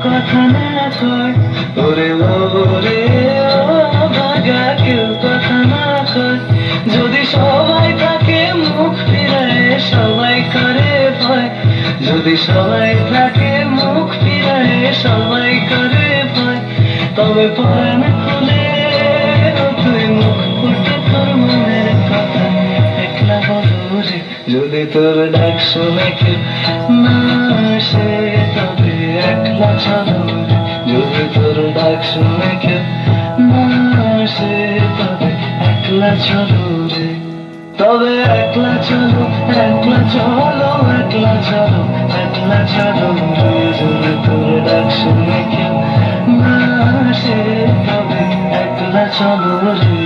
কথা না কয়, ওরে ওরে ও ভাগা কেউ কথা না কয়। যদি সবাই থাকে মুখ ফিরায় সবাই করে ভয়, যদি সবাই থাকে মুখ ফিরায় সবাই করে ভয়, তবে পরাণ খুলে তুই মুখ ফুটে তোর মনের কথা একলা বলো রে। যদি তোর ডাক শুনে কেউ না আসে তবে একলা চলো রে। যদি তোর ডাক শুনে কেউ না আসে তবে একলা চলো রে। তবে একলা চলো, একলা চলো, একলা চলো, একলা চলো রে। যদি তোর ডাক শুনে কেউ না আসে তবে একলা চলো রে।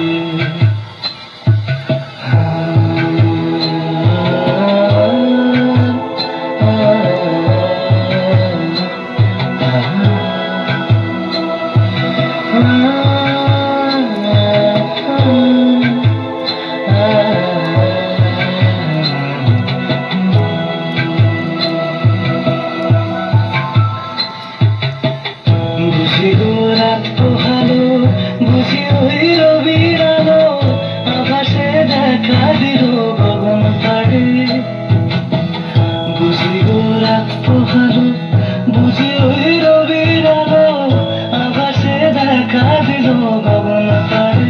বুঝি গো রাত পোহালো, বুঝি ওই রবির আলো আকাশে দেখা দিল গগন পাড়ে। বুঝি গো রাত পোহালো, বুঝি ওই রবির আলো আকাশে দেখা দিল গগন পাড়ে।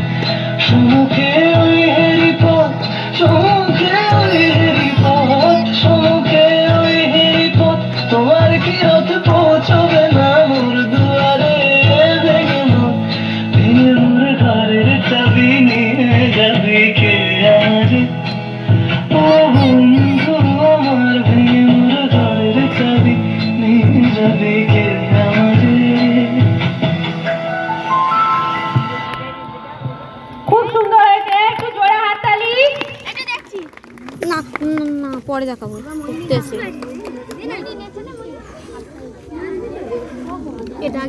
সম্মুখে ওই হেরি পথ, সম্মুখে ওই হেরি পথ, সম্মুখে ওই হেরি পথ, তোমার কি রথ পৌঁছবে না মোর দুয়ারে। ভেঙে মোর, ভেঙে মোর ঘরের চাবি নিয়ে যাবি কে আমারে। ও বন্ধু আমার, ভেঙে মোর ঘরের চাবি নিয়ে যাবি কে আমারে। খুব সুন্দর হয়েছে, একটু জোরে হাততালি। না না পরে দেখাবো করতেছে এটা আগে